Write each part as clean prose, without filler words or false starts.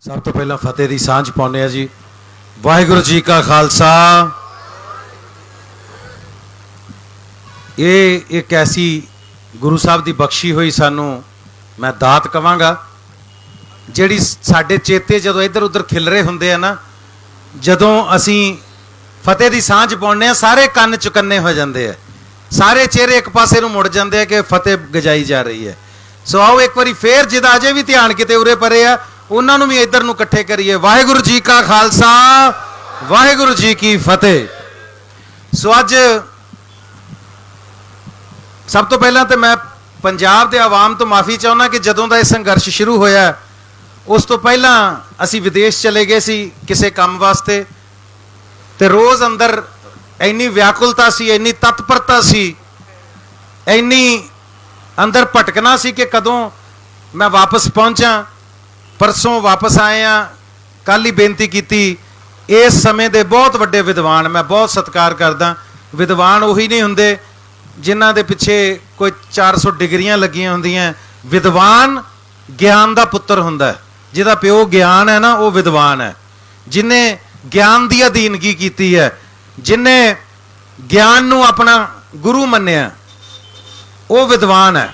सब तो पहला फतेह की सांझ पाने जी। वाहिगुरु जी का खालसा। ये एक ऐसी गुरु साहब की बख्शी हुई सानू मैं दात कवांगा जिहड़ी साडे चेते जदों इधर उधर खिलरे हुंदे आ ना, जदों असी फतेह की सांझ पाउने सारे कन्न चुकन्ने हो जाते हैं, सारे चेहरे एक पासे नूं मुड़ जाते हैं कि फतेह गजाई जा रही है। सो आओ एक बारी फिर जिदा अजे भी ध्यान किते उरे परे आ उन्होंने भी इधर नूं इकट्ठे करिए। वाहिगुरु जी का खालसा, वाहिगुरु जी की फतेह। सो अज सब तो पहला तो मैं पंजाब के आवाम तो माफ़ी चाहना कि जदों का यह संघर्ष शुरू होया उस तो पहला असी विदेश चले गए सी किसी काम वास्ते, तो रोज़ अंदर इन्नी व्याकुलता सी, इन्नी तत्परता सी, इन्नी अंदर भटकना सी कि कदों मैं वापस पहुंचा। परसों वापस आए हैं, कल ही बेनती की। इस समय के बहुत वड्डे विद्वान मैं बहुत सत्कार करदा। विद्वान उही नहीं हुंदे जिन्हां दे पिछे कोई 400 डिग्रियां लगियां हुंदियां। विद्वान ज्ञान का पुत्र हुंदा है, जिहदा प्यो ज्ञान है ना वो विद्वान है। जिन्हें ज्ञान की अधीनगी की है, जिन्हें ज्ञान नूं अपना गुरु मन्निया वो विद्वान है।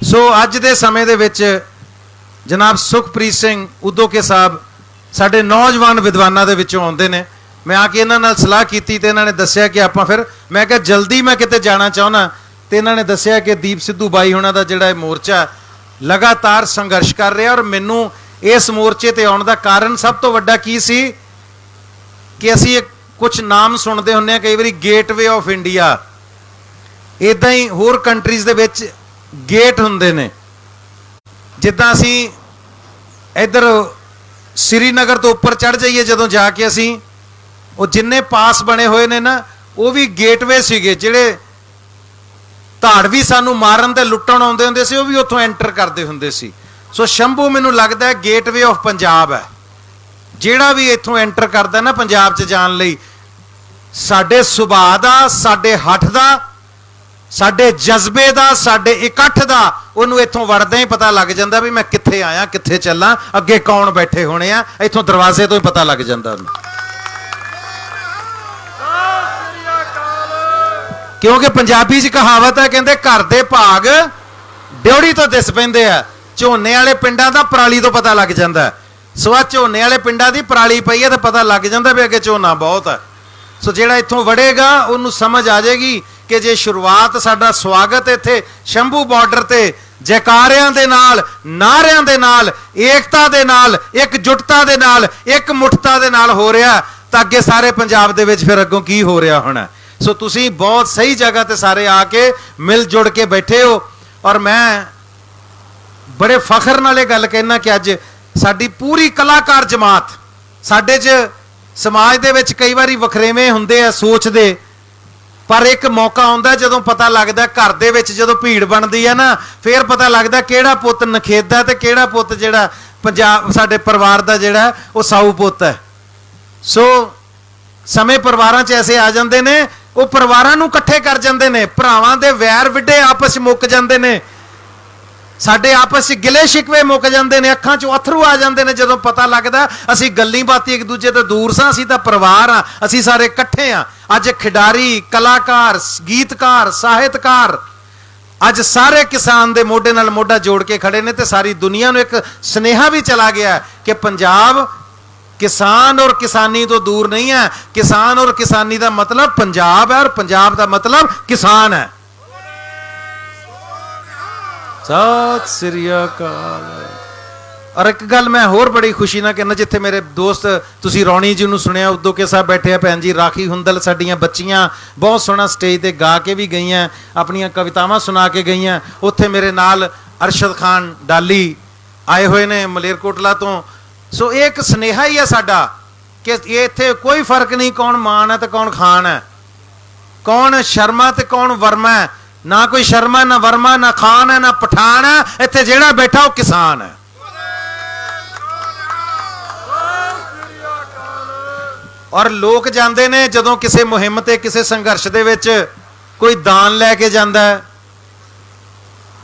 सो अज दे समय दे विच जनाब सुखप्रीत सिंह उदोके साहब साडे नौजवान विद्वानां दे विचों आउंदे ने। मैं आके इन्हां नाल सलाह कीती ते इन्हां ने दस्सिया कि आपां फिर मैं कहा जल्दी मैं किते जाना चाहुंदा, ते इन्हां ने दस्सिया कि दीप सिद्धू बाई हुणां दा जिहड़ा मोर्चा लगातार संघर्ष कर रहा। और मैनूं इस मोर्चे ते आउण दा कारण सब तो वड्डा की सी कि असीं कुछ नाम सुनते हुंदे कई बारी गेटवे ऑफ इंडिया, इदां ही होर कंट्रीज़ दे विच गेट हुंदे ने। जिद्दां असीं इधर श्रीनगर तो उपर चढ़ जाइए जदों जाके असीं वो जिन्ने पास बने हुए ने ना वो भी गेटवे सीगे, जिहड़े धाड़वी सानू मारन ते लुट्टण आउंदे हुंदे सी, वो भी उत्थों एंटर करते हुंदे सी। सो शंभू मैनूं लगदा है गेटवे ऑफ पंजाब है। जिहड़ा भी इत्थों एंटर करदा ना पंजाब च जाण लई, साडे सुभाਅ दा, साडे हठ दा, साडे जज्बे दा, साडे इकट्ठ दा उहनूं इत्थों वड़दे ही पता लग जांदा भी मैं कित्थे आया, कित्थे चलां, अगे कौन बैठे होने आ। इत्थों दरवाजे तो ही पता लग जांदा। क्योंकि पंजाबी च कहावत है, कहते घर दे भाग ड्योड़ी तो दिस पैंदे आ। झोने वाले पिंडां दा पराली तो पता लग जांदा है। सो आ झोने वाले पिंडां दी पराली पई है तो पता लग जांदा भी अगे झोना बहुत है। सो जिहड़ा इत्थों वड़ेगा उन्होंने समझ आ जाएगी कि जे शुरुआत साडा स्वागत इत्थे शंभू बॉर्डर ते जयकारियां दे नाल, नारियां दे नाल, एकता दे नाल, एकजुटता दे नाल, एक मुठता दे नाल हो रहा, तो अगे सारे पंजाब दे विच फिर अगों की हो रहा होना। सो तुसी बहुत सही जगह ते सारे आके मिल जुड़ के बैठे हो। और मैं बड़े फखर नाल गल कहना कि अज साडी पूरी कलाकार जमात, साडे च समाज दे विच कई बारी वखरेवें हुंदे आ सोच दे, पर एक मौका आउंदा जदों पता लगदा घर दे विच जदों भीड़ बनदी है ना, फिर पता लगदा किहड़ा पुੱਤ नखेदा ते किहड़ा पुੱਤ जिहड़ा पंजाब साडे परिवार दा जिहड़ा वो साऊ पुੱਤ है। सो समय परिवारां च ऐसे आ जांदे ने, वो परिवारां नूं इकट्ठे कर जांदे ने, भरावां दे वैर विढे आपस मुक जांदे ने, साडे आपस गिले शिकवे मुक जांदे ने, अखां चों अथरू आ जांदे ने जदों पता लगदा असीं गल्लीं बातीं एक दूजे तो दूर सां, असीं तां परिवार आ, असीं सारे इकट्ठे आ। अज खिडारी, कलाकार, गीतकार, साहित्यकार, अज सारे किसान दे मोढे नाल मोढा जोड़ के खड़े ने। ते सारी दुनिया नूं एक सुनेहा भी चला गया कि पंजाब किसान और किसानी तो दूर नहीं है। किसान और किसानी का मतलब पंजाब है और पंजाब का मतलब किसान है। सत श्री अकाल। और एक गल मैं होर बड़ी खुशी ना कहना, जिथे मेरे दोस्त तुसी रौणी जी नूं सुनिया, उदोके साहब बैठे आ, भैन जी राखी हुंदल, साडियां बच्चियां बहुत सोहना स्टेज ते गा के भी गई, अपनियां कवितावां सुना के गई। उत्थे मेरे नाल अरशद खान डाली आए हुए ने मलेरकोटला तो। सो एक सुनेहा ही है साडा कि इत्थे कोई फर्क नहीं कौन मान है तो कौन खान है, कौन शर्मा तो कौन वर्मा है। ना कोई शर्मा, ना वर्मा, ना खान है, ना पठान है। इत्थे जिहड़ा बैठा वो किसान है। और लोग जाते ने जदों किसी मुहिम ते किसी संघर्ष दे विच कोई दान लैके जांदा है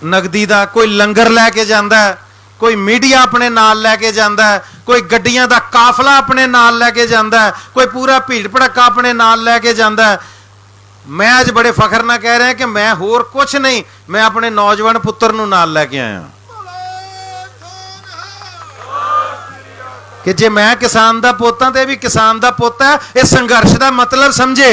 नगदी का, कोई लंगर लैके जांदा है, कोई मीडिया अपने नाल लैके जांदा है, कोई गड्डियां दा काफला अपने नाल लैके जांदा है, कोई पूरा भीड़ भड़का अपने नाल लैके जांदा है। मैं अज बड़े फखर नाल कह रहा कि मैं होर कुछ नहीं, मैं अपने नौजवान पुत्र नूं नाल लैके आया कि जे मैं किसान दा पोता ते भी किसान दा पोता है। इस संघर्ष का मतलब समझे,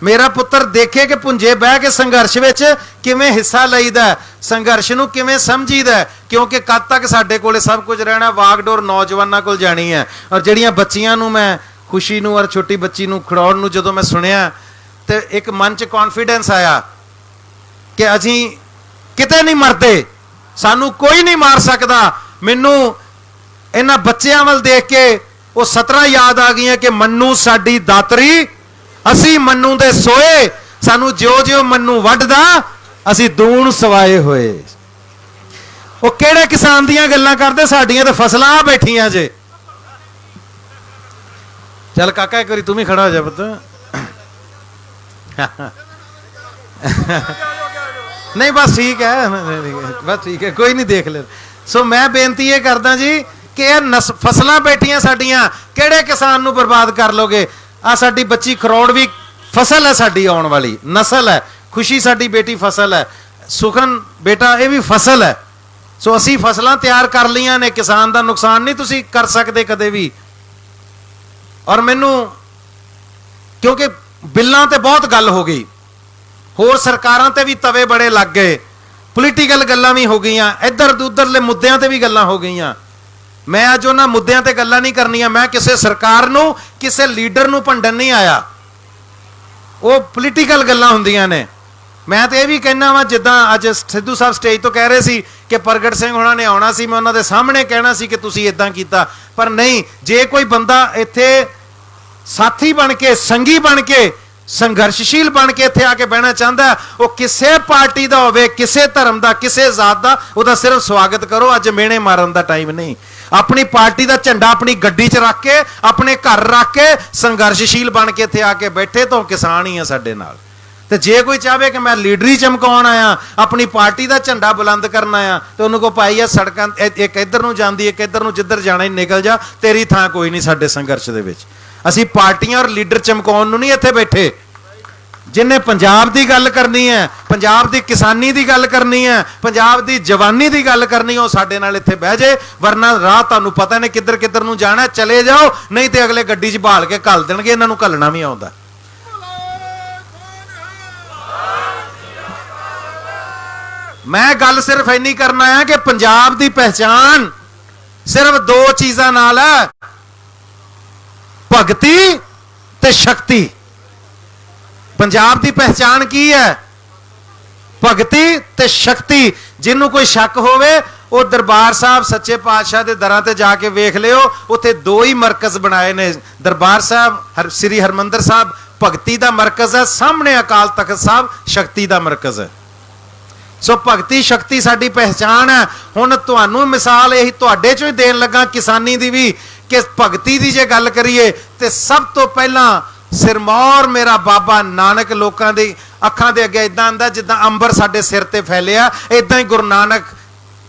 मेरा पुत्र देखे कि भुंजे बह के संघर्ष विच किवें हिस्सा लईदा, संघर्ष नूं किवें समझीदा, क्योंकि कद तक साडे कोले सब कुछ रहना, वागडोर नौजवानों कोल जानी है। और जिहड़ियां बच्चियां नूं मैं खुशी नूं और छोटी बच्ची नूं खड़ाउण नूं जदों मैं सुनिया ते एक मन च कॉन्फिडेंस आया कि असीं किते नहीं मरदे, सानू कोई नहीं मार सकदा। मैनू इन्हां बच्चियां वल देख के वो 17 याद आ गई कि मन्नू साडी दातरी, असी मन्नू दे सोए, सानू ज्यो ज्यो मन्नू वड्डदा असी दूण सवाए होए। वो किहड़े किसान दीयां गल्लां करदे, साडियां ते फसलां आ बैठियां जे। चल काका एक बारी तू भी खड़ा हो जा पुत्त। नहीं बस ठीक है, बस ठीक है, कोई नहीं, देख ले। सो मैं बेनती ये करदा जी कि फसलां बैठियां साडियां, किहड़े किसान नूं बर्बाद कर लोगे। आ साडी बच्ची खरौड़ भी फसल है, साडी आउण वाली नस्ल है। खुशी साडी बेटी फसल है, सुखन बेटा ये भी फसल है। सो असी फसलां तैयार कर लियां ने, किसान का नुकसान नहीं तुसी कर सकते कदे भी। और मैनू क्योंकि बिल्लां ते बहुत गल हो गई, होर सरकारां ते भी तवे बड़े लग गए, पोलीटिकल गल्लां भी हो गई, इधर उधरले मुद्दों ते भी गल्लां हो गई। मैं अज उन्हां मुद्दों ते गल्लां नहीं करनियां। मैं किसी सरकार नूं किसी लीडर नूं भंडन नहीं आया, वो पोलीटिकल गल्लां हुंदियां ने। मैं तो यह भी कहना वा, जिद्दां अज सिद्धू साहब स्टेज तो कह रहे सी कि प्रगट सिंह होना ने आउणा सी, मैं उन्हां दे सामने कहना सी कि तुसीं इदां कीता, पर नहीं। जे कोई बंदा इत्थे साथी बन के, संगी बन के, संघर्षशील बन के इत्थे आके बहना चाहता, वो किसी पार्टी का होवे, किसी धर्म का, किसी जात का, उसका सिर्फ स्वागत करो। अज मेहने मारन का टाइम नहीं। अपनी पार्टी का झंडा अपनी गड्डी च रख के, अपने घर रख के, संघर्षशील बन के इत्थे आके बैठे तो किसान ही है साडे नाल। ते जे कोई चाहे कि मैं लीडरी चमकाउण आया, अपनी पार्टी का झंडा बुलंद करना आया, तो उन्होंने को पाई है सड़कां एक इधर नूं जांदी, एक इधर नूं, जिधर जाना ही निकल जा, तेरी थां कोई नहीं साडे संघर्ष दे विच। असी पार्टियां और लीडर चमकाउण नूं नहीं इत्थे बैठे। जिन्हें पंजाब की गल करनी है, पंजाब की किसानी की गल करनी है, पंजाब की जवानी की गल करनी है, वो साडे नाल इत्थे बह जाए। वरना राह तुहानूं पता ने किधर किधर नूं जाना, चले जाओ, नहीं तो अगले गड्डी च बहाल के घल देणगे। इन्हां नूं घल्लना भी आउंदा। मैं गल सिर्फ इन्नी करना है कि पंजाब की पहचान सिर्फ दो चीज़ां नाल है, भगती ते शक्ति। पंजाब की पहचान की है? भगती ते शक्ति। जिन्हों कोई शक होवे वो दरबार साहब सच्चे पातशाह के दरां ते जाके वेख लियो, उत्थे दो ही मरकज बनाए ने। दरबार साहब श्री हरमंदर साहब भगती का मरकज है, सामने अकाल तख्त साहब शक्ति का मरकज है। सो भगती शक्ति साडी पहचान है। हुण तुहानूं मिसाल यही तुहाडे चों ही देण लगा किसानी दी भी, कि भगती की जे गल करिए तो सब तो पहला सिरमौर मेरा बाबा नानक लोगों की अखां दे अगे इदां आंदा जिद्दां अंबर साडे सिर ते फैलिया, इदां ही गुरु नानक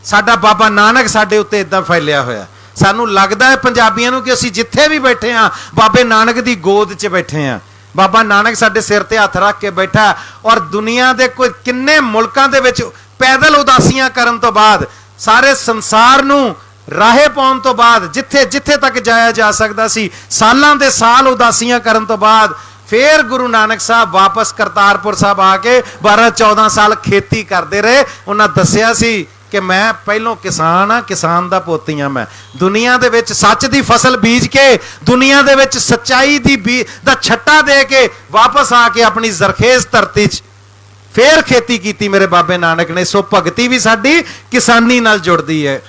साडा बाबा नानक साडे उत्ते इदां फैलिया होया। सानूं लगदा है पंजाबियां नूं कि असीं जिथे भी बैठे हाँ बाबे नानक की गोद च बैठे हाँ। बाबा नानक साडे सिर ते हथ रख के बैठा। और दुनिया के कोई किन्ने मुल्कां दे विच पैदल उदासियां करन तो बाद, सारे संसार नूं राहे पाउण तो बाद, जिथे जिथे तक जाया जा सकता सी, सालां दे साल उदासियां करन तो बाद, फिर गुरु नानक साहब वापस करतारपुर साहब आके 12-14 साल खेती करते रहे। उन्हें दसिया सी कि मैं पहलों किसान हाँ, किसान दा पोती हाँ। मैं दुनिया दे विच सच दी फसल बीज के, दुनिया दे विच सच्चाई दी दा छट्टा दे के वापस आके अपनी जरखेज धरती च फिर खेती की मेरे बाबे नानक ने। सो भगती भी साडी किसानी नाल जुड़दी है।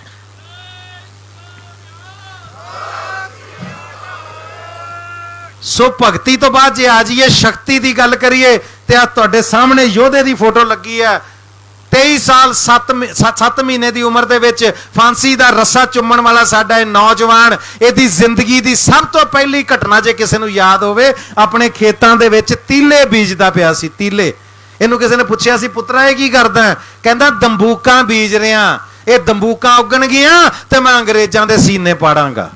सो भगती तो बाद जे आ जाइए शक्ति की गल करिए तो आ तुहाडे सामने योधे की फोटो लगी है। 23 साल 7 महीने की उम्र दे विच फांसी का रस्सा चुम्मण वाला साडा नौजवान, इहदी जिंदगी की सब तो पहली घटना जे किसी नूं याद होवे, अपने खेतों के विच तीले बीजदा पिया सी। तीले, इहनूं किसी ने पुछया सी पुत्रा ये की करदा? कहंदा दंबूकां बीज रिहां। ਇਹ ਦੰਬੂਕਾਂ ਉੱਗਣਗੀਆਂ ਤੇ ਮੈਂ ਅੰਗਰੇਜ਼ਾਂ ਦੇ ਸੀਨੇ ਪਾੜਾਂਗਾ।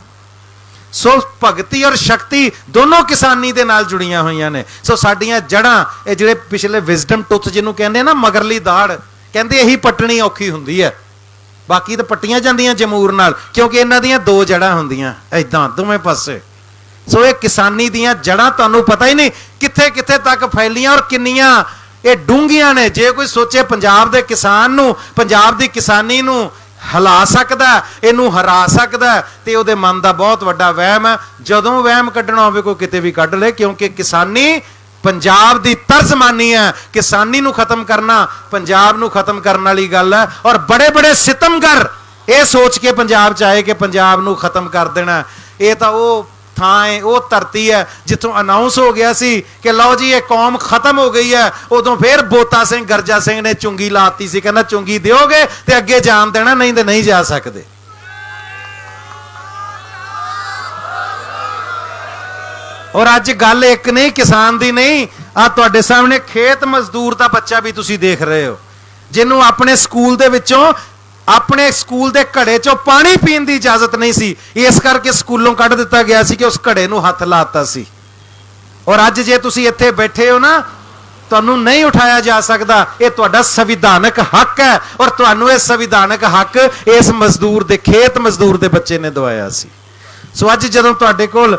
ਸੋ ਭਗਤੀ ਔਰ ਸ਼ਕਤੀ ਦੋਨੋਂ ਕਿਸਾਨੀ ਦੇ ਨਾਲ ਜੁੜੀਆਂ ਹੋਈਆਂ ਨੇ। ਸੋ ਸਾਡੀਆਂ ਜੜ੍ਹਾਂ, ਇਹ ਜਿਹੜੇ ਪਿਛਲੇ ਵਿਜ਼ਡਮ ਟੁੱਥ ਜਿਹਨੂੰ ਕਹਿੰਦੇ ਨਾ, ਮਗਰਲੀ ਦਾੜ, ਕਹਿੰਦੇ ਇਹੀ ਪੱਟਣੀ ਔਖੀ ਹੁੰਦੀ ਹੈ, ਬਾਕੀ ਤਾਂ ਪੱਟੀਆਂ ਜਾਂਦੀਆਂ ਜਮੂਰ ਨਾਲ, ਕਿਉਂਕਿ ਇਹਨਾਂ ਦੀਆਂ ਦੋ ਜੜ੍ਹਾਂ ਹੁੰਦੀਆਂ ਏਦਾਂ ਦੋਵੇਂ ਪਾਸੇ। ਸੋ ਇਹ ਕਿਸਾਨੀ ਦੀਆਂ ਜੜ੍ਹਾਂ ਤੁਹਾਨੂੰ ਪਤਾ ਹੀ ਨਹੀਂ ਕਿੱਥੇ ਕਿੱਥੇ ਤੱਕ ਫੈਲੀਆਂ ਔਰ ਕਿੰਨੀਆਂ ਇਹ ਡੂੰਘੀਆਂ ਨੇ। ਜੇ ਕੋਈ ਸੋਚੇ ਪੰਜਾਬ ਦੇ ਕਿਸਾਨ ਨੂੰ, ਪੰਜਾਬ ਦੀ ਕਿਸਾਨੀ ਨੂੰ ਹਿਲਾ ਸਕਦਾ, ਇਹਨੂੰ ਹਰਾ ਸਕਦਾ, ਤੇ ਉਹਦੇ ਮਨ ਦਾ ਬਹੁਤ ਵੱਡਾ ਵਹਿਮ ਹੈ। ਜਦੋਂ ਵਹਿਮ ਕੱਢਣਾ ਹੋਵੇ ਕੋਈ ਕਿਤੇ ਵੀ ਕੱਢ ਲੈ, ਕਿਉਂਕਿ ਕਿਸਾਨੀ ਪੰਜਾਬ ਦੀ ਤਰਜ਼ਮਾਨੀ ਹੈ। ਕਿਸਾਨੀ ਨੂੰ ਖਤਮ ਕਰਨਾ ਪੰਜਾਬ ਨੂੰ ਖਤਮ ਕਰਨ ਵਾਲੀ ਗੱਲ ਹੈ। ਔਰ ਬੜੇ ਬੜੇ ਸਿਤਮਗਰ ਇਹ ਸੋਚ ਕੇ ਪੰਜਾਬ ਚ ਆਏ ਕਿ ਪੰਜਾਬ ਨੂੰ ਖਤਮ ਕਰ ਦੇਣਾ। ਇਹ ਤਾਂ ਉਹ ਥਾਂ ਹੈ, ਉਹ ਧਰਤੀ ਹੈ ਜਿੱਥੋਂ ਅਨਾਉਂਸ ਹੋ ਗਿਆ ਸੀ ਕਿ ਲਓ ਜੀ ਇਹ ਕੌਮ ਖਤਮ ਹੋ ਗਈ ਹੈ। ਉਦੋਂ ਫਿਰ ਬੋਤਾ ਸਿੰਘ ਗਰਜਾ ਸਿੰਘ ਨੇ ਚੁੰਗੀ ਲਾਤੀ ਸੀ, ਕਹਿੰਦਾ ਚੁੰਗੀ ਦਿਓਗੇ ਤੇ ਅੱਗੇ ਜਾਣ ਦੇਣਾ, ਨਹੀਂ ਤੇ ਨਹੀਂ ਜਾ ਸਕਦੇ। ਔਰ ਅੱਜ ਗੱਲ ਇੱਕ ਨਹੀਂ ਕਿਸਾਨ ਦੀ ਨਹੀਂ, ਆ ਤੁਹਾਡੇ ਸਾਹਮਣੇ ਖੇਤ ਮਜ਼ਦੂਰ ਦਾ ਬੱਚਾ ਵੀ ਤੁਸੀਂ ਦੇਖ ਰਹੇ ਹੋ, ਜਿਹਨੂੰ ਆਪਣੇ ਸਕੂਲ ਦੇ ਵਿੱਚੋਂ, ਆਪਣੇ ਸਕੂਲ ਦੇ ਘੜੇ ਚੋਂ ਪਾਣੀ ਪੀਣ ਦੀ ਇਜਾਜ਼ਤ ਨਹੀਂ ਸੀ, ਇਸ ਕਰਕੇ ਸਕੂਲੋਂ ਕੱਢ ਦਿੱਤਾ ਗਿਆ ਸੀ ਕਿ ਉਸ ਘੜੇ ਨੂੰ ਹੱਥ ਲਾਤਾ ਸੀ। ਔਰ ਅੱਜ ਜੇ ਤੁਸੀਂ ਇੱਥੇ ਬੈਠੇ ਹੋ ਨਾ, ਤੁਹਾਨੂੰ ਨਹੀਂ ਉਠਾਇਆ ਜਾ ਸਕਦਾ। ਇਹ ਤੁਹਾਡਾ ਸੰਵਿਧਾਨਕ ਹੱਕ ਹੈ ਔਰ ਤੁਹਾਨੂੰ ਇਹ ਸੰਵਿਧਾਨਕ ਹੱਕ ਇਸ ਮਜ਼ਦੂਰ ਦੇ, ਖੇਤ ਮਜ਼ਦੂਰ ਦੇ ਬੱਚੇ ਨੇ ਦਵਾਇਆ ਸੀ। ਸੋ ਅੱਜ ਜਦੋਂ ਤੁਹਾਡੇ ਕੋਲ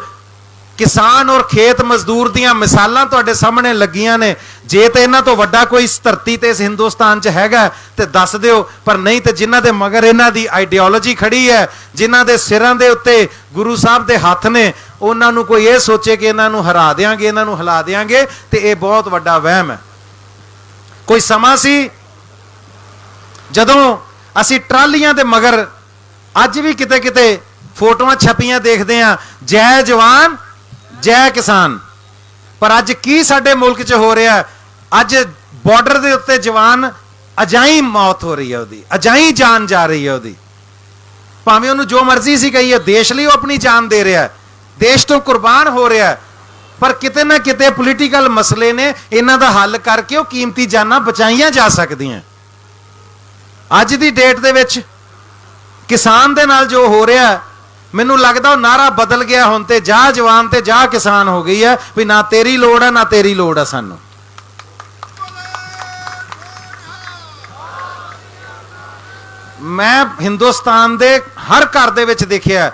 ਕਿਸਾਨ ਔਰ ਖੇਤ ਮਜ਼ਦੂਰ ਦੀਆਂ ਮਿਸਾਲਾਂ ਤੁਹਾਡੇ ਸਾਹਮਣੇ ਲੱਗੀਆਂ ਨੇ, ਜੇ ਤੇ ਇਹਨਾਂ ਤੋਂ ਵੱਡਾ ਕੋਈ ਇਸ ਧਰਤੀ ਤੇ ਇਸ ਹਿੰਦੁਸਤਾਨ 'ਚ ਹੈਗਾ ਤੇ ਦੱਸ ਦਿਓ, ਪਰ ਨਹੀਂ ਤੇ ਜਿਨ੍ਹਾਂ ਦੇ ਮਗਰ ਇਹਨਾਂ ਦੀ ਆਈਡੀਓਲੋਜੀ ਖੜੀ ਹੈ, ਜਿਨ੍ਹਾਂ ਦੇ ਸਿਰਾਂ ਦੇ ਉੱਤੇ ਗੁਰੂ ਸਾਹਿਬ ਦੇ ਹੱਥ ਨੇ, ਉਹਨਾਂ ਨੂੰ ਕੋਈ ਇਹ ਸੋਚੇ ਕਿ ਇਹਨਾਂ ਨੂੰ ਹਰਾ ਦਿਆਂਗੇ, ਇਹਨਾਂ ਨੂੰ ਹਿਲਾ ਦਿਆਂਗੇ, ਤੇ ਇਹ ਬਹੁਤ ਵੱਡਾ ਵਹਿਮ ਹੈ। ਕੋਈ ਸਮਾਂ ਸੀ ਜਦੋਂ ਅਸੀਂ ਟਰਾਲੀਆਂ ਦੇ ਮਗਰ, ਅੱਜ ਵੀ ਕਿਤੇ ਕਿਤੇ ਫੋਟੋਆਂ ਛਪੀਆਂ ਦੇਖਦੇ ਹਾਂ, ਜੈ ਜਵਾਨ ਜੈ ਕਿਸਾਨ। ਪਰ ਅੱਜ ਕੀ ਸਾਡੇ ਮੁਲਕ 'ਚ ਹੋ ਰਿਹਾ? ਅੱਜ ਬਾਰਡਰ ਦੇ ਉੱਤੇ ਜਵਾਨ ਅਜਾਈ ਮੌਤ ਹੋ ਰਹੀ ਹੈ, ਉਹਦੀ ਅਜਾਈ ਜਾਨ ਜਾ ਰਹੀ ਹੈ ਉਹਦੀ। ਭਾਵੇਂ ਉਹਨੂੰ ਜੋ ਮਰਜ਼ੀ ਸੀ ਕਹੀਏ, ਦੇਸ਼ ਲਈ ਉਹ ਆਪਣੀ ਜਾਨ ਦੇ ਰਿਹਾ, ਦੇਸ਼ ਤੋਂ ਕੁਰਬਾਨ ਹੋ ਰਿਹਾ, ਪਰ ਕਿਤੇ ਨਾ ਕਿਤੇ ਪੋਲੀਟੀਕਲ ਮਸਲੇ ਨੇ, ਇਹਨਾਂ ਦਾ ਹੱਲ ਕਰਕੇ ਉਹ ਕੀਮਤੀ ਜਾਨਾਂ ਬਚਾਈਆਂ ਜਾ ਸਕਦੀਆਂ। ਅੱਜ ਦੀ ਡੇਟ ਦੇ ਵਿੱਚ ਕਿਸਾਨ ਦੇ ਨਾਲ ਜੋ ਹੋ ਰਿਹਾ, ਮੈਨੂੰ ਲੱਗਦਾ ਉਹ ਨਾਰਾ ਬਦਲ ਗਿਆ। ਹੁਣ ਤੇ ਜਾ ਜਵਾਨ ਤੇ ਜਾ ਕਿਸਾਨ ਹੋ ਗਈ ਹੈ, ਵੀ ਨਾ ਤੇਰੀ ਲੋੜ ਹੈ ਨਾ ਤੇਰੀ ਲੋੜ ਹੈ ਸਾਨੂੰ। ਮੈਂ ਹਿੰਦੁਸਤਾਨ ਦੇ ਹਰ ਘਰ ਦੇ ਵਿੱਚ ਦੇਖਿਆ,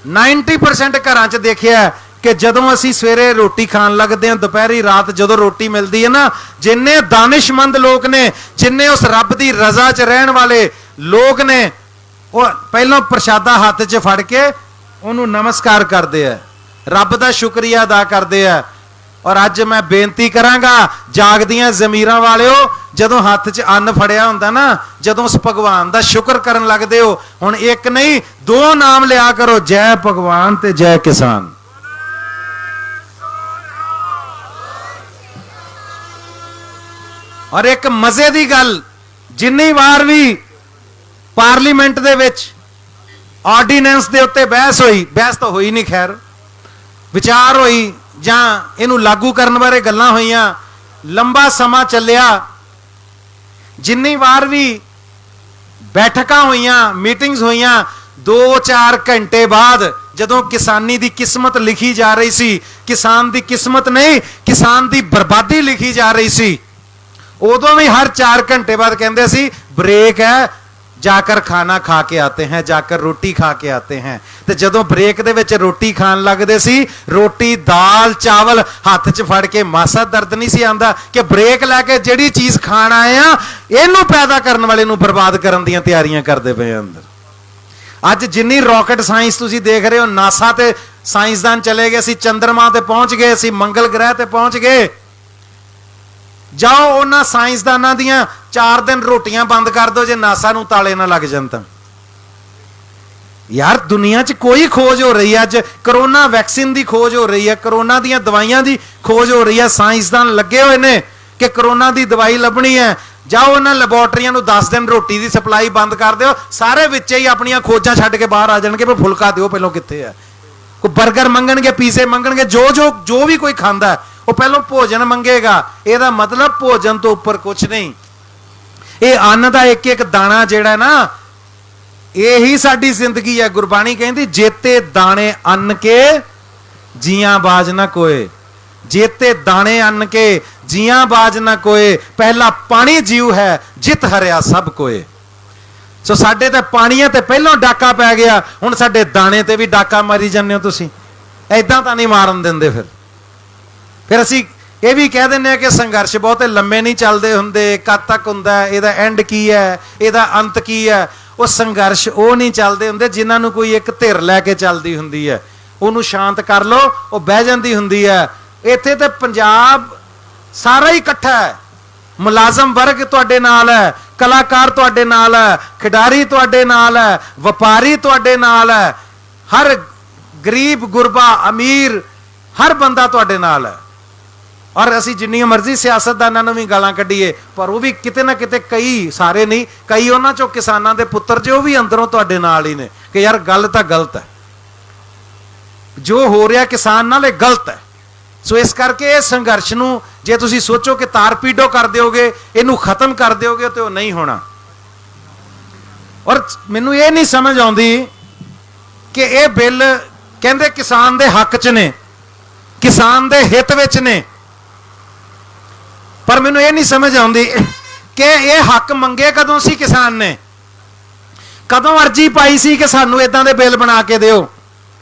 90% ਘਰਾਂ 'ਚ ਦੇਖਿਆ ਕਿ ਜਦੋਂ ਅਸੀਂ ਸਵੇਰੇ ਰੋਟੀ ਖਾਣ ਲੱਗਦੇ ਹਾਂ, ਦੁਪਹਿਰੀ ਰਾਤ ਜਦੋਂ ਰੋਟੀ ਮਿਲਦੀ ਹੈ ਨਾ, ਜਿੰਨੇ ਦਾਨਿਸ਼ਮੰਦ ਲੋਕ ਨੇ, ਜਿੰਨੇ ਉਸ ਰੱਬ ਦੀ ਰਜ਼ਾ 'ਚ ਰਹਿਣ ਵਾਲੇ ਲੋਕ ਨੇ, ਉਹ ਪਹਿਲਾਂ ਪ੍ਰਸ਼ਾਦਾ ਹੱਥ 'ਚ ਫੜ ਕੇ ਉਹਨੂੰ ਨਮਸਕਾਰ ਕਰਦੇ ਆ, ਰੱਬ ਦਾ ਸ਼ੁਕਰੀਆ ਅਦਾ ਕਰਦੇ ਆ। ਔਰ ਅੱਜ ਮੈਂ ਬੇਨਤੀ ਕਰਾਂਗਾ ਜਾਗਦੀਆਂ ਜ਼ਮੀਰਾਂ ਵਾਲਿਓ, ਜਦੋਂ ਹੱਥ 'ਚ ਅੰਨ ਫੜਿਆ ਹੁੰਦਾ ਨਾ, ਜਦੋਂ ਉਸ ਭਗਵਾਨ ਦਾ ਸ਼ੁਕਰ ਕਰਨ ਲੱਗਦੇ ਹੋ, ਹੁਣ ਇੱਕ ਨਹੀਂ ਦੋ ਨਾਮ ਲਿਆ ਕਰੋ, ਜੈ ਭਗਵਾਨ ਤੇ ਜੈ ਕਿਸਾਨ। ਔਰ ਇੱਕ ਮਜ਼ੇ ਦੀ ਗੱਲ, ਜਿੰਨੀ ਵਾਰ ਵੀ ਪਾਰਲੀਮੈਂਟ ਦੇ ਵਿੱਚ ਆਰਡੀਨੈਂਸ ਦੇ ਉੱਤੇ ਬਹਿਸ ਹੋਈ, ਬਹਿਸ ਤਾਂ ਹੋਈ ਨਹੀਂ, ਖੈਰ ਵਿਚਾਰ ਹੋਈ ਜਾਂ ਇਹਨੂੰ ਲਾਗੂ ਕਰਨ ਬਾਰੇ ਗੱਲਾਂ ਹੋਈਆਂ, ਲੰਬਾ ਸਮਾਂ ਚੱਲਿਆ, ਜਿੰਨੀ ਵਾਰ ਵੀ ਬੈਠਕਾਂ ਹੋਈਆਂ, ਮੀਟਿੰਗਸ ਹੋਈਆਂ, 2-4 ਘੰਟੇ ਬਾਅਦ ਜਦੋਂ ਕਿਸਾਨੀ ਦੀ ਕਿਸਮਤ ਲਿਖੀ ਜਾ ਰਹੀ ਸੀ, ਕਿਸਾਨ ਦੀ ਕਿਸਮਤ ਨਹੀਂ, ਕਿਸਾਨ ਦੀ ਬਰਬਾਦੀ ਲਿਖੀ ਜਾ ਰਹੀ ਸੀ, ਉਦੋਂ ਵੀ ਹਰ 4 ਘੰਟੇ ਬਾਅਦ ਕਹਿੰਦੇ ਸੀ ਬ੍ਰੇਕ ਹੈ, ਜਾकर खाना खा के आते हैं, जाकर रोटी खा के आते हैं। ਤੇ ਜਦੋਂ ਬ੍ਰੇਕ ਦੇ ਵਿੱਚ ਰੋਟੀ ਖਾਣ ਲੱਗਦੇ ਸੀ, ਰੋਟੀ ਦਾਲ ਚਾਵਲ ਹੱਥ 'ਚ ਫੜ ਕੇ ਮਾਸਾ ਦਰਦ ਨਹੀਂ ਸੀ ਆਉਂਦਾ ਕਿ ਬ੍ਰੇਕ ਲੈ ਕੇ ਜਿਹੜੀ ਚੀਜ਼ ਖਾਣ ਆਏ ਆ, ਇਹਨੂੰ ਪੈਦਾ ਕਰਨ ਵਾਲੇ ਨੂੰ ਬਰਬਾਦ ਕਰਨ ਦੀਆਂ ਤਿਆਰੀਆਂ ਕਰਦੇ ਪਏ ਅੰਦਰ। ਅੱਜ ਜਿੰਨੀ ਰਾਕਟ ਸਾਇੰਸ ਤੁਸੀਂ ਦੇਖ ਰਹੇ ਹੋ, ਨਾਸਾ ਤੇ ਸਾਇੰਸਦਾਨ ਚਲੇ ਗਏ ਸੀ, ਚੰਦਰਮਾ ਤੇ ਪਹੁੰਚ ਗਏ ਸੀ, ਮੰਗਲ ਗ੍ਰਹਿ ਤੇ ਪਹੁੰਚ ਗਏ। ਜਾਓ ਉਹਨਾਂ ਸਾਇੰਸਦਾਨਾਂ ਦੀਆਂ 4 ਦਿਨ ਰੋਟੀਆਂ ਬੰਦ ਕਰ ਦਿਓ ਜੇ ਨਾਸਾ ਨੂੰ ਤਾਲੇ ਨਾ ਲੱਗ ਜਾਣ ਤਾਂ। ਯਾਰ ਦੁਨੀਆ 'ਚ ਕੋਈ ਖੋਜ ਹੋ ਰਹੀ ਹੈ, ਅੱਜ ਕਰੋਨਾ ਵੈਕਸੀਨ ਦੀ ਖੋਜ ਹੋ ਰਹੀ ਹੈ, ਕਰੋਨਾ ਦੀਆਂ ਦਵਾਈਆਂ ਦੀ ਖੋਜ ਹੋ ਰਹੀ ਹੈ, ਸਾਇੰਸਦਾਨ ਲੱਗੇ ਹੋਏ ਨੇ ਕਿ ਕਰੋਨਾ ਦੀ ਦਵਾਈ ਲੱਭਣੀ ਹੈ। ਜਾਓ ਉਹਨਾਂ ਲੈਬੋਰਟਰੀਆਂ ਨੂੰ 10 ਦਿਨ ਰੋਟੀ ਦੀ ਸਪਲਾਈ ਬੰਦ ਕਰ ਦਿਓ, ਸਾਰੇ ਵਿੱਚੇ ਹੀ ਆਪਣੀਆਂ ਖੋਜਾਂ ਛੱਡ ਕੇ ਬਾਹਰ ਆ ਜਾਣਗੇ, ਪਰ ਫੁਲਕਾ ਦਿਓ ਪਹਿਲਾਂ ਕਿੱਥੇ ਹੈ। ਕੋਈ 버ਗਰ ਮੰਗਣਗੇ, ਪੀਜ਼ੇ ਮੰਗਣਗੇ, ਜੋ ਵੀ ਕੋਈ ਖਾਂਦਾ ਉਹ ਪਹਿਲਾਂ ਭੋਜਨ ਮੰਗੇਗਾ। ਇਹਦਾ ਮਤਲਬ ਭੋਜਨ ਤੋਂ ਉੱਪਰ ਕੁਝ ਨਹੀਂ। ਇਹ ਅੰਨ ਦਾ ਇੱਕ ਇੱਕ ਦਾਣਾ ਜਿਹੜਾ ਨਾ, ਇਹੀ ਸਾਡੀ ਜ਼ਿੰਦਗੀ ਹੈ। ਗੁਰਬਾਣੀ ਕਹਿੰਦੀ ਜੇਤੇ ਦਾਣੇ ਅੰਨ ਕੇ ਜੀਆਂ ਬਾਜ ਨਾ ਕੋਏ, ਜੇਤੇ ਦਾਣੇ ਅੰਨ ਕੇ ਜੀਆਂ ਬਾਜ ਨਾ ਕੋਏ, ਪਹਿਲਾ ਪਾਣੀ ਜੀਉ ਹੈ ਜਿਤ ਹਰਿਆ ਸਭ ਕੋਏ। ਸੋ ਸਾਡੇ ਤੇ ਪਾਣੀਆਂ ਤੇ ਪਹਿਲਾਂ ਡਾਕਾ ਪੈ ਗਿਆ, ਹੁਣ ਸਾਡੇ ਦਾਣੇ ਤੇ ਵੀ ਡਾਕਾ ਮਾਰੀ ਜਾਂਦੇ ਹੋ ਤੁਸੀਂ। ਐਦਾਂ ਤਾਂ ਨਹੀਂ ਮਾਰਨ ਦਿੰਦੇ। ਫਿਰ ਅਸੀਂ ਇਹ ਵੀ ਕਹਿ ਦਿੰਦੇ ਆ ਕਿ ਸੰਘਰਸ਼ ਬਹੁਤੇ ਲੰਮੇ ਨਹੀਂ ਚੱਲਦੇ ਹੁੰਦੇ, ਕਦ ਤੱਕ ਹੁੰਦਾ, ਇਹਦਾ ਐਂਡ ਕੀ ਹੈ, ਇਹਦਾ ਅੰਤ ਕੀ ਹੈ। ਉਹ ਸੰਘਰਸ਼ ਉਹ ਨਹੀਂ ਚੱਲਦੇ ਹੁੰਦੇ ਜਿਨ੍ਹਾਂ ਨੂੰ ਕੋਈ ਇੱਕ ਧਿਰ ਲੈ ਕੇ ਚੱਲਦੀ ਹੁੰਦੀ ਹੈ, ਉਹਨੂੰ ਸ਼ਾਂਤ ਕਰ ਲਓ, ਉਹ ਬਹਿ ਜਾਂਦੀ ਹੁੰਦੀ ਹੈ। ਇੱਥੇ ਤੇ ਪੰਜਾਬ ਸਾਰਾ ਹੀ ਇਕੱਠਾ ਹੈ, ਮੁਲਾਜ਼ਮ ਵਰਗ ਤੁਹਾਡੇ ਨਾਲ ਹੈ, ਕਲਾਕਾਰ ਤੁਹਾਡੇ ਨਾਲ ਹੈ, ਖਿਡਾਰੀ ਤੁਹਾਡੇ ਨਾਲ ਹੈ, ਵਪਾਰੀ ਤੁਹਾਡੇ ਨਾਲ ਹੈ, ਹਰ ਗਰੀਬ ਗੁਰਬਾ ਅਮੀਰ ਹਰ ਬੰਦਾ ਤੁਹਾਡੇ ਨਾਲ ਹੈ। ਔਰ ਅਸੀਂ ਜਿੰਨੀਆਂ ਮਰਜ਼ੀ ਸਿਆਸਤਦਾਨਾਂ ਨੂੰ ਵੀ ਗਾਲਾਂ ਕੱਢੀਏ, ਪਰ ਉਹ ਵੀ ਕਿਤੇ ਨਾ ਕਿਤੇ, ਕਈ ਸਾਰੇ ਨਹੀਂ, ਕਈ ਉਹਨਾਂ ਚੋਂ ਕਿਸਾਨਾਂ ਦੇ ਪੁੱਤਰ ਜੇ ਉਹ ਵੀ ਅੰਦਰੋਂ ਤੁਹਾਡੇ ਨਾਲ ਹੀ ਨੇ ਕਿ ਯਾਰ ਗੱਲ ਤਾਂ ਗਲਤ ਹੈ, ਜੋ ਹੋ ਰਿਹਾ ਕਿਸਾਨ ਨਾਲ ਇਹ ਗਲਤ ਹੈ। ਸੋ ਇਸ ਕਰਕੇ ਇਹ ਸੰਘਰਸ਼ ਨੂੰ ਜੇ ਤੁਸੀਂ ਸੋਚੋ ਕਿ ਤਾਰਪੀਡੋ ਕਰ ਦਿਓਗੇ, ਇਹਨੂੰ ਖਤਮ ਕਰ ਦਿਓਗੇ, ਤੇ ਉਹ ਨਹੀਂ ਹੋਣਾ। ਔਰ ਮੈਨੂੰ ਇਹ ਨਹੀਂ ਸਮਝ ਆਉਂਦੀ ਕਿ ਇਹ ਬਿੱਲ ਕਹਿੰਦੇ ਕਿਸਾਨ ਦੇ ਹੱਕ 'ਚ ਨੇ, ਕਿਸਾਨ ਦੇ ਹਿੱਤ ਵਿੱਚ ਨੇ, ਪਰ ਮੈਨੂੰ ਇਹ ਨਹੀਂ ਸਮਝ ਆਉਂਦੀ ਕਿ ਇਹ ਹੱਕ ਮੰਗੇ ਕਦੋਂ ਸੀ ਕਿਸਾਨ ਨੇ, ਕਦੋਂ ਅਰਜੀ ਪਾਈ ਸੀ ਕਿ ਸਾਨੂੰ ਇਦਾਂ ਦੇ ਬਿੱਲ ਬਣਾ ਕੇ ਦਿਓ।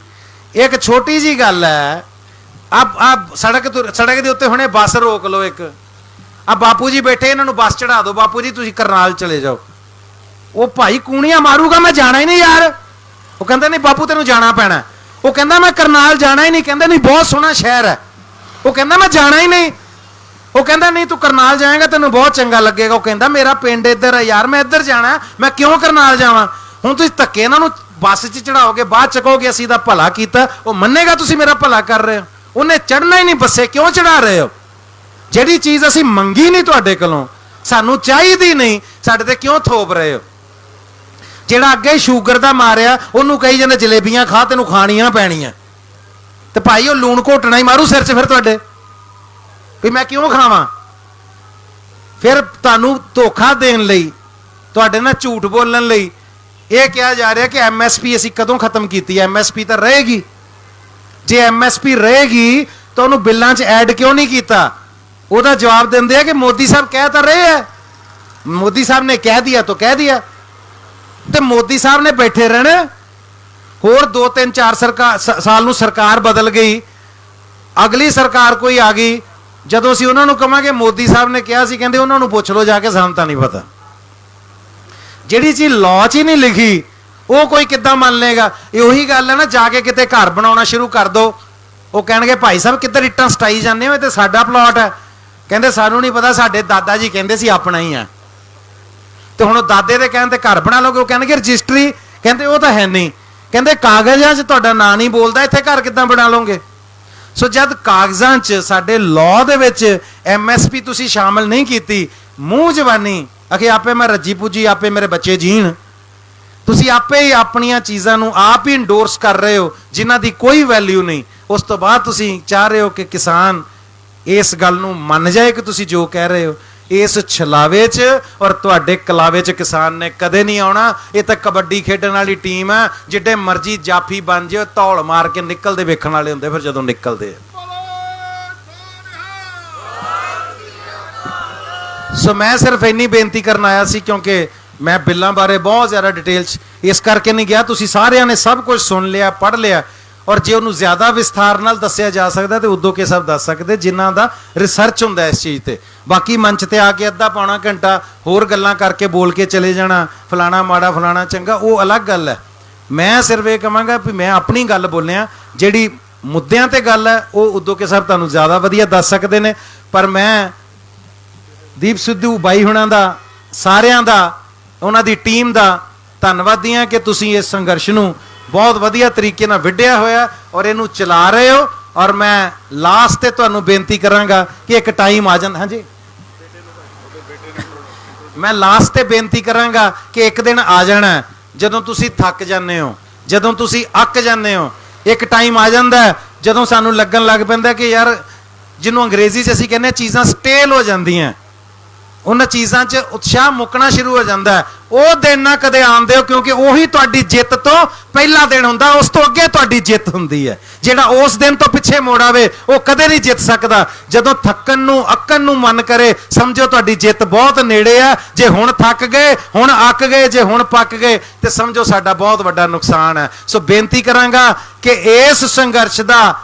ਇੱਕ ਛੋਟੀ ਜੀ ਗੱਲ ਹੈ, ਆਪ ਸੜਕ ਦੇ ਉੱਤੇ ਹੁਣੇ ਬੱਸ ਰੋਕ ਲਓ, ਇੱਕ ਆ ਬਾਪੂ ਜੀ ਬੈਠੇ, ਇਹਨਾਂ ਨੂੰ ਬੱਸ ਚੜਾ ਦਿਓ, ਬਾਪੂ ਜੀ ਤੁਸੀਂ ਕਰਨਾਲ ਚਲੇ ਜਾਓ। ਉਹ ਭਾਈ ਕੂਣੀਆਂ ਮਾਰੂਗਾ, ਮੈਂ ਜਾਣਾ ਹੀ ਨਹੀਂ ਯਾਰ। ਉਹ ਕਹਿੰਦਾ ਨਹੀਂ ਬਾਪੂ ਤੈਨੂੰ ਜਾਣਾ ਪੈਣਾ। ਉਹ ਕਹਿੰਦਾ ਮੈਂ ਕਰਨਾਲ ਜਾਣਾ ਹੀ ਨਹੀਂ। ਕਹਿੰਦਾ ਨਹੀਂ ਬਹੁਤ ਸੋਹਣਾ ਸ਼ਹਿਰ ਹੈ। ਉਹ ਕਹਿੰਦਾ ਮੈਂ ਜਾਣਾ ਹੀ ਨਹੀਂ। ਉਹ ਕਹਿੰਦਾ ਨਹੀਂ ਤੂੰ ਕਰਨਾਲ ਜਾਏਗਾ ਤੈਨੂੰ ਬਹੁਤ ਚੰਗਾ ਲੱਗੇਗਾ। ਉਹ ਕਹਿੰਦਾ ਮੇਰਾ ਪਿੰਡ ਇੱਧਰ ਹੈ ਯਾਰ, ਮੈਂ ਇੱਧਰ ਜਾਣਾ, ਮੈਂ ਕਿਉਂ ਕਰਨਾਲ ਜਾਵਾਂ। ਹੁਣ ਤੁਸੀਂ ਧੱਕੇ ਇਹਨਾਂ ਨੂੰ ਬੱਸ 'ਚ ਚੜਾਓਗੇ, ਬਾਅਦ ਚ ਕਹੋਗੇ ਅਸੀਂ ਦਾ ਭਲਾ ਕੀਤਾ। ਉਹ ਮੰਨੇਗਾ ਤੁਸੀਂ ਮੇਰਾ ਭਲਾ ਕਰ ਰਹੇ ਹੋ? ਉਹਨੇ ਚੜਨਾ ਹੀ ਨਹੀਂ ਬੱਸੇ, ਕਿਉਂ ਚੜਾ ਰਹੇ ਹੋ? ਜਿਹੜੀ ਚੀਜ਼ ਅਸੀਂ ਮੰਗੀ ਨਹੀਂ ਤੁਹਾਡੇ ਕੋਲੋਂ, ਸਾਨੂੰ ਚਾਹੀਦੀ ਨਹੀਂ, ਸਾਡੇ ਤੇ ਕਿਉਂ ਥੋਪ ਰਹੇ ਹੋ? ਜਿਹੜਾ ਅੱਗੇ ਸ਼ੂਗਰ ਦਾ ਮਾਰਿਆ ਉਹਨੂੰ ਕਹੀ ਜਾਂਦੇ ਜਲੇਬੀਆਂ ਖਾ, ਤੈਨੂੰ ਖਾਣੀਆਂ ਪੈਣੀਆਂ। ਤੇ ਭਾਈ ਉਹ ਲੂਣ ਘੋਟਣਾ ਹੀ ਮਾਰੂ ਸਿਰ 'ਚ ਫਿਰ ਤੁਹਾਡੇ, ਵੀ ਮੈਂ ਕਿਉਂ ਖਾਵਾਂ। ਫਿਰ ਤੁਹਾਨੂੰ ਧੋਖਾ ਦੇਣ ਲਈ, ਤੁਹਾਡੇ ਨਾਲ ਝੂਠ ਬੋਲਣ ਲਈ ਇਹ ਕਿਹਾ ਜਾ ਰਿਹਾ ਕਿ MSP ਅਸੀਂ ਕਦੋਂ ਖਤਮ ਕੀਤੀ। MSP ਤਾਂ ਰਹੇਗੀ। ਜੇ MSP ਰਹੇਗੀ ਤਾਂ ਉਹਨੂੰ ਬਿੱਲਾਂ 'ਚ ਐਡ ਕਿਉਂ ਨਹੀਂ ਕੀਤਾ? ਉਹਦਾ ਜਵਾਬ ਦਿੰਦੇ ਆ ਕਿ ਮੋਦੀ ਸਾਹਿਬ ਕਹਿ ਤਾਂ ਰਹੇ ਹੈ, ਮੋਦੀ ਸਾਹਿਬ ਨੇ ਕਹਿ ਦਿਆ ਤਾਂ ਕਹਿ ਦਿਆ। ਤੇ ਮੋਦੀ ਸਾਹਿਬ ਨੇ ਬੈਠੇ ਰਹਿਣਾ। ਹੋਰ 2-3-4 ਸਾਲ ਨੂੰ ਸਰਕਾਰ ਬਦਲ ਗਈ, ਅਗਲੀ ਸਰਕਾਰ ਕੋਈ ਆ ਗਈ, ਜਦੋਂ ਅਸੀਂ ਉਹਨਾਂ ਨੂੰ ਕਹਾਂਗੇ ਮੋਦੀ ਸਾਹਿਬ ਨੇ ਕਿਹਾ ਸੀ, ਕਹਿੰਦੇ ਉਹਨਾਂ ਨੂੰ ਪੁੱਛ ਲਓ ਜਾ ਕੇ, ਸਾਨੂੰ ਤਾਂ ਨਹੀਂ ਪਤਾ। ਜਿਹੜੀ ਚੀਜ਼ ਲਾਅ 'ਚ ਹੀ ਨਹੀਂ ਲਿਖੀ ਉਹ ਕੋਈ ਕਿੱਦਾਂ ਮੰਨ ਲੇਗਾ? ਇਹ ਉਹੀ ਗੱਲ ਹੈ ਨਾ, ਜਾ ਕੇ ਕਿਤੇ ਘਰ ਬਣਾਉਣਾ ਸ਼ੁਰੂ ਕਰ ਦੋ, ਉਹ ਕਹਿਣਗੇ ਭਾਈ ਸਾਹਿਬ ਕਿੱਧਰ ਇੱਟਾਂ ਸਟਾਈ ਜਾਂਦੇ ਹੋ, ਇਹ ਤੇ ਸਾਡਾ ਪਲਾਟ ਹੈ। ਕਹਿੰਦੇ ਸਾਨੂੰ ਨਹੀਂ ਪਤਾ, ਸਾਡੇ ਦਾਦਾ ਜੀ ਕਹਿੰਦੇ ਸੀ ਆਪਣਾ ਹੀ ਆ। ਤੇ ਹੁਣ ਦਾਦੇ ਦੇ ਕਹਿਣ ਤੇ ਘਰ ਬਣਾ ਲਓਗੇ। ਉਹ ਕਹਿਣਗੇ ਰਜਿਸਟਰੀ, ਕਹਿੰਦੇ ਉਹ ਤਾਂ ਹੈ ਨਹੀਂ। ਕਹਿੰਦੇ ਕਾਗਜ਼ਾਂ 'ਚ ਤੁਹਾਡਾ ਨਾਂ ਨਹੀਂ ਬੋਲਦਾ, ਇੱਥੇ ਘਰ ਕਿੱਦਾਂ ਬਣਾ ਲਓਗੇ? ਸੋ ਜਦ ਕਾਗਜ਼ਾਂ 'ਚ ਸਾਡੇ ਲਾਅ ਦੇ ਵਿੱਚ MSP ਤੁਸੀਂ ਸ਼ਾਮਲ ਨਹੀਂ ਕੀਤੀ, ਮੂੰਹ ਜ਼ਬਾਨੀ ਅਖੇ ਆਪੇ ਮੈਂ ਰੱਜੀ ਪੁੱਜੀ, ਆਪੇ ਮੇਰੇ ਬੱਚੇ ਜੀਣ, ਤੁਸੀਂ ਆਪੇ ਹੀ ਆਪਣੀਆਂ ਚੀਜ਼ਾਂ ਨੂੰ ਆਪ ਹੀ ਇੰਡੋਰਸ ਕਰ ਰਹੇ ਹੋ ਜਿਨ੍ਹਾਂ ਦੀ ਕੋਈ ਵੈਲਿਊ ਨਹੀਂ। ਉਸ ਤੋਂ ਬਾਅਦ ਤੁਸੀਂ ਚਾਹ ਰਹੇ ਹੋ ਕਿ ਕਿਸਾਨ ਇਸ ਗੱਲ ਨੂੰ ਮੰਨ ਜਾਏ ਕਿ ਤੁਸੀਂ ਜੋ ਕਹਿ ਰਹੇ ਹੋ। ਇਸ ਛਲਾਵੇ 'ਚ ਔਰ ਤੁਹਾਡੇ ਕਲਾਵੇ 'ਚ ਕਿਸਾਨ ਨੇ ਕਦੇ ਨਹੀਂ ਆਉਣਾ। ਇਹ ਤਾਂ ਕਬੱਡੀ ਖੇਡਣ ਵਾਲੀ ਟੀਮ ਹੈ, ਜਿੱਡੇ ਮਰਜ਼ੀ ਜਾਫੀ ਬਣ ਜਾਓ, ਧੌਲ ਮਾਰ ਕੇ ਨਿਕਲਦੇ ਵੇਖਣ ਵਾਲੇ ਹੁੰਦੇ ਫਿਰ ਜਦੋਂ ਨਿਕਲਦੇ। ਸੋ ਮੈਂ ਸਿਰਫ ਇੰਨੀ ਬੇਨਤੀ ਕਰਨ ਆਇਆ ਸੀ, ਕਿਉਂਕਿ ਮੈਂ ਬਿੱਲਾਂ ਬਾਰੇ ਬਹੁਤ ਜ਼ਿਆਦਾ ਡਿਟੇਲ 'ਚ ਇਸ ਕਰਕੇ ਨਹੀਂ ਗਿਆ। ਤੁਸੀਂ ਸਾਰਿਆਂ ਨੇ ਸਭ ਕੁਝ ਸੁਣ ਲਿਆ, ਪੜ੍ਹ ਲਿਆ, ਔਰ ਜੇ ਉਹਨੂੰ ਜ਼ਿਆਦਾ ਵਿਸਥਾਰ ਨਾਲ ਦੱਸਿਆ ਜਾ ਸਕਦਾ ਤੇ ਉਦੋਂ ਕੇ ਸਭ ਦੱਸ ਸਕਦੇ ਜਿਨ੍ਹਾਂ ਦਾ ਰਿਸਰਚ ਹੁੰਦਾ ਇਸ ਚੀਜ਼ ਤੇ। ਬਾਕੀ ਮੰਚ ਤੇ ਆ ਕੇ ਅੱਧਾ ਪੌਣਾ ਘੰਟਾ ਹੋਰ ਗੱਲਾਂ ਕਰਕੇ ਬੋਲ ਕੇ ਚਲੇ ਜਾਣਾ, ਫਲਾਣਾ ਮਾੜਾ ਫਲਾਣਾ ਚੰਗਾ, ਉਹ ਅਲੱਗ ਗੱਲ ਹੈ। ਮੈਂ ਸਿਰਫ ਇਹ ਕਹਾਂਗਾ ਵੀ ਮੈਂ ਆਪਣੀ ਗੱਲ ਬੋਲਿਆ, ਜਿਹੜੀ ਮੁੱਦਿਆਂ ਤੇ ਗੱਲ ਹੈ ਉਹ ਉਦੋਂ ਕੇ ਸਭ ਤੁਹਾਨੂੰ ਜ਼ਿਆਦਾ ਵਧੀਆ ਦੱਸ ਸਕਦੇ ਨੇ। ਪਰ ਮੈਂ ਦੀਪ ਸਿੱਧੂ ਬਾਈ ਹੁਣਾਂ ਦਾ, ਸਾਰਿਆਂ ਦਾ, ਉਹਨਾਂ ਦੀ ਟੀਮ ਦਾ ਧੰਨਵਾਦੀ ਹਾਂ ਕਿ ਤੁਸੀਂ ਇਸ ਸੰਘਰਸ਼ ਨੂੰ ਬਹੁਤ ਵਧੀਆ ਤਰੀਕੇ ਨਾਲ ਵਿੱਢਿਆ ਹੋਇਆ ਔਰ ਇਹਨੂੰ ਚਲਾ ਰਹੇ ਹੋ। ਔਰ ਮੈਂ ਲਾਸਟ ਤੇ ਤੁਹਾਨੂੰ ਬੇਨਤੀ ਕਰਾਂਗਾ ਕਿ ਇੱਕ ਟਾਈਮ ਆ ਜਾਂਦਾ। ਹਾਂਜੀ, ਮੈਂ ਲਾਸਟ ਤੇ ਬੇਨਤੀ ਕਰਾਂਗਾ ਕਿ ਇੱਕ ਦਿਨ ਆ ਜਾਣਾ ਜਦੋਂ ਤੁਸੀਂ ਥੱਕ ਜਾਂਦੇ ਹੋ, ਜਦੋਂ ਤੁਸੀਂ ਅੱਕ ਜਾਂਦੇ ਹੋ। ਇੱਕ ਟਾਈਮ ਆ ਜਾਂਦਾ ਜਦੋਂ ਸਾਨੂੰ ਲੱਗਣ ਲੱਗ ਪੈਂਦਾ ਕਿ ਯਾਰ, ਜਿਹਨੂੰ ਅੰਗਰੇਜ਼ੀ 'ਚ ਅਸੀਂ ਕਹਿੰਦੇ ਚੀਜ਼ਾਂ ਸਟੇਲ ਹੋ ਜਾਂਦੀਆਂ, ਉਹਨਾਂ ਚੀਜ਼ਾਂ 'ਚ ਉਤਸ਼ਾਹ ਮੁੱਕਣਾ ਸ਼ੁਰੂ ਹੋ ਜਾਂਦਾ ਹੈ। ਉਹ ਦਿਨ ਨਾ ਕਦੇ ਆਉਣ ਦਿਓ, ਕਿਉਂਕਿ ਉਹੀ ਤੁਹਾਡੀ ਜਿੱਤ ਤੋਂ ਪਹਿਲਾ ਦਿਨ ਹੁੰਦਾ, ਉਸ ਤੋਂ ਅੱਗੇ ਤੁਹਾਡੀ ਜਿੱਤ ਹੁੰਦੀ ਹੈ। ਜਿਹੜਾ ਉਸ ਦਿਨ ਤੋਂ ਪਿੱਛੇ ਮੋੜ ਆਵੇ ਉਹ ਕਦੇ ਨਹੀਂ ਜਿੱਤ ਸਕਦਾ। ਜਦੋਂ ਥੱਕਣ ਨੂੰ ਅੱਕਣ ਨੂੰ ਮਨ ਕਰੇ, ਸਮਝੋ ਤੁਹਾਡੀ ਜਿੱਤ ਬਹੁਤ ਨੇੜੇ ਆ। ਜੇ ਹੁਣ ਥੱਕ ਗਏ, ਹੁਣ ਅੱਕ ਗਏ, ਜੇ ਹੁਣ ਪੱਕ ਗਏ, ਤੇ ਸਮਝੋ ਸਾਡਾ ਬਹੁਤ ਵੱਡਾ ਨੁਕਸਾਨ ਹੈ। ਸੋ ਬੇਨਤੀ ਕਰਾਂਗਾ ਕਿ ਇਸ ਸੰਘਰਸ਼ ਦਾ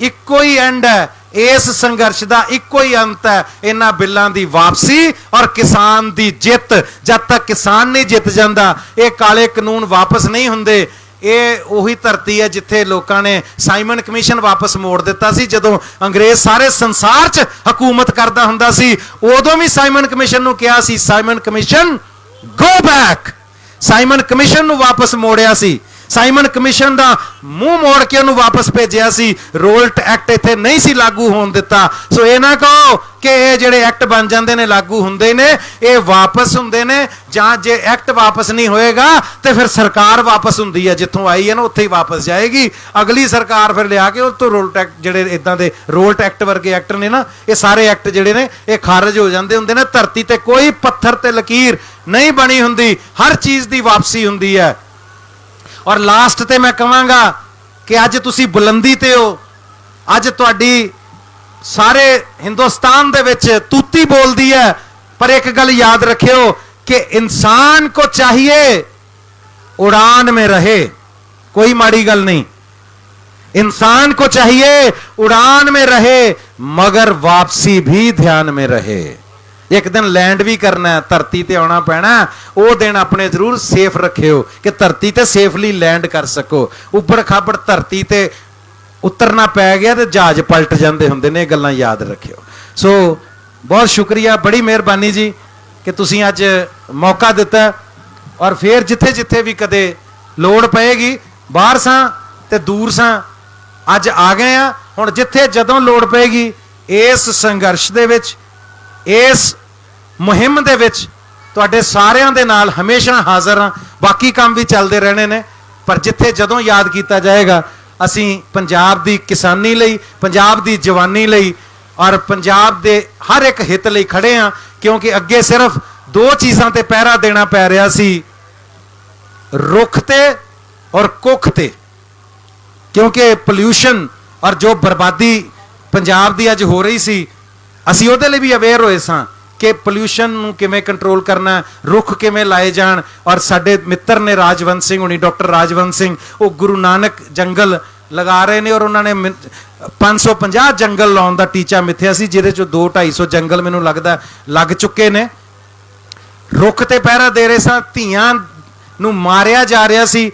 ਇੱਕੋ ਹੀ ਐਂਡ ਹੈ, ਇਸ ਸੰਘਰਸ਼ ਦਾ ਇੱਕੋ ਹੀ ਅੰਤ ਹੈ, ਇਹਨਾਂ ਬਿੱਲਾਂ ਦੀ ਵਾਪਸੀ ਔਰ ਕਿਸਾਨ ਦੀ ਜਿੱਤ। ਜਦ ਤੱਕ ਕਿਸਾਨ ਨਹੀਂ ਜਿੱਤ ਜਾਂਦਾ, ਇਹ ਕਾਲੇ ਕਾਨੂੰਨ ਵਾਪਸ ਨਹੀਂ ਹੁੰਦੇ। ਇਹ ਉਹੀ ਧਰਤੀ ਹੈ ਜਿੱਥੇ ਲੋਕਾਂ ਨੇ ਸਾਈਮਨ ਕਮਿਸ਼ਨ ਵਾਪਸ ਮੋੜ ਦਿੱਤਾ ਸੀ। ਜਦੋਂ ਅੰਗਰੇਜ਼ ਸਾਰੇ ਸੰਸਾਰ 'ਚ ਹਕੂਮਤ ਕਰਦਾ ਹੁੰਦਾ ਸੀ, ਉਦੋਂ ਵੀ ਸਾਈਮਨ ਕਮਿਸ਼ਨ ਨੂੰ ਕਿਹਾ ਸੀ, Simon Commission go back. Simon Commission ਨੂੰ ਵਾਪਸ ਮੋੜਿਆ ਸੀ, ਸਾਈਮਨ ਕਮਿਸ਼ਨ ਦਾ ਮੂੰਹ ਮੋੜ ਕੇ ਉਹਨੂੰ ਵਾਪਸ ਭੇਜਿਆ ਸੀ। ਰੋਲਟ ਐਕਟ ਇੱਥੇ ਨਹੀਂ ਸੀ ਲਾਗੂ ਹੋਣ ਦਿੱਤਾ। ਸੋ ਇਹ ਨਾ ਕਹੋ ਕਿ ਇਹ ਜਿਹੜੇ ਐਕਟ ਬਣ ਜਾਂਦੇ ਨੇ ਲਾਗੂ ਹੁੰਦੇ ਨੇ, ਇਹ ਵਾਪਸ ਹੁੰਦੇ ਨੇ। ਜਾਂ ਜੇ ਐਕਟ ਵਾਪਸ ਨਹੀਂ ਹੋਏਗਾ ਤੇ ਫਿਰ ਸਰਕਾਰ ਵਾਪਸ ਹੁੰਦੀ ਹੈ, ਜਿੱਥੋਂ ਆਈ ਹੈ ਨਾ ਉੱਥੇ ਹੀ ਵਾਪਸ ਜਾਏਗੀ। ਅਗਲੀ ਸਰਕਾਰ ਫਿਰ ਲਿਆ ਕੇ ਉਹ ਤੋਂ ਰੋਲਟ ਐਕਟ, ਜਿਹੜੇ ਇਦਾਂ ਦੇ ਰੋਲਟ ਐਕਟ ਵਰਗੇ ਐਕਟ ਨੇ ਨਾ, ਇਹ ਸਾਰੇ ਐਕਟ ਜਿਹੜੇ ਨੇ ਇਹ ਖਾਰਜ ਹੋ ਜਾਂਦੇ ਹੁੰਦੇ ਨੇ। ਧਰਤੀ ਤੇ ਕੋਈ ਪੱਥਰ ਤੇ ਲਕੀਰ ਨਹੀਂ ਬਣੀ ਹੁੰਦੀ, ਹਰ ਚੀਜ਼ ਦੀ ਵਾਪਸੀ ਹੁੰਦੀ ਹੈ। ਔਰ ਲਾਸਟ ਤੇ ਮੈਂ ਕਹਾਂਗਾ ਕਿ ਅੱਜ ਤੁਸੀਂ ਬੁਲੰਦੀ ਤੇ ਹੋ, ਅੱਜ ਤੁਹਾਡੀ ਸਾਰੇ ਹਿੰਦੁਸਤਾਨ ਦੇ ਵਿੱਚ ਤੂਤੀ ਬੋਲਦੀ ਹੈ, ਪਰ ਇੱਕ ਗੱਲ ਯਾਦ ਰੱਖਿਓ कि इंसान को चाहिए उड़ान में रहे, कोई माड़ी गल नहीं। इंसान को चाहिए उड़ान में रहे, मगर वापसी भी ध्यान में रहे। एक दिन लैंड भी करना है, धरती ते आना पैना, वो दिन अपने जरूर सेफ रखियो कि धरती ते सेफली लैंड कर सको। उबड़ खाबड़ धरती ते उतरना पै गया तो जहाज पलट जाते होंगे ने, गल्लां याद रखियो। सो बहुत शुक्रिया, बड़ी मेहरबानी जी कि तुसीं अज मौका दिता। और फिर जिथे जिथे भी कदे लोड़ पएगी, बाहर सां ते दूर सां, अज आ गए आ। हुण जिथे जदों लोड़ पएगी इस संघर्ष दे विच, इस मुहिम दे विच तुहाडे सारियां दे नाल हमेशा हाज़र हां। बाकी काम भी चलते रहने ने, पर जिथे जदों याद किया जाएगा असीं पंजाब दी किसानी लई, पंजाब दी जवानी लई और पंजाब दे हर एक हित लई खड़े हां। क्योंकि अगे सिर्फ दो चीज़ां ते पहरा देना पै रहा सी, रुख ते और कुख ते। क्योंकि पोल्यूशन और जो बर्बादी पंजाब दी अज हो रही सी, असीं उहदे लई भी अवेयर होए सां कि पोल्यूशन नूं किवें कंट्रोल करना, रुख किवें लाए जाण। और साडे मित्र ने राजवंत सिंह हुणी, डॉक्टर राजवंत सिंह, वो गुरु नानक जंगल लगा रहे हैं और उन्होंने 550 जंगल लाने का टीचा मिथ्या सी, जिहदे चों 200-250 जंगल मैनूं लगदा लग चुके ने। रुख ते पहरा दे रहे सां, धीआं नूं मारिया जा रहा सी,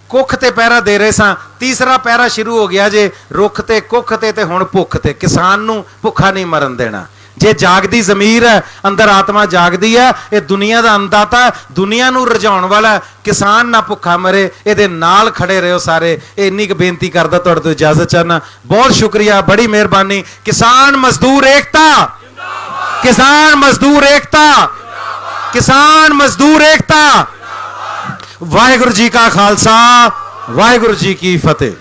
कुख ते पहरा दे रहे सां, तीसरा पहरा शुरू हो गया जे रुख ते कुख ते हुण भुख ते। किसान नूं भुखा नहीं मरन देना। जे जागदी जमीर है, अंदर आत्मा जागदी है, ये दुनिया का अंदाता, दुनिया नूं रजाउण वाला। किसान ना भुखा मरे, इहदे नाल खड़े रहो सारे। इन्नी क बेनती करदा, तुहाडे तों इजाजत चाहना। बहुत शुक्रिया, बड़ी मेहरबानी। किसान मजदूर एकता, किसान मजदूर एकता, किसान मजदूर एकता। वाहिगुरू जी का खालसा, वाहिगुरू जी की फतेह।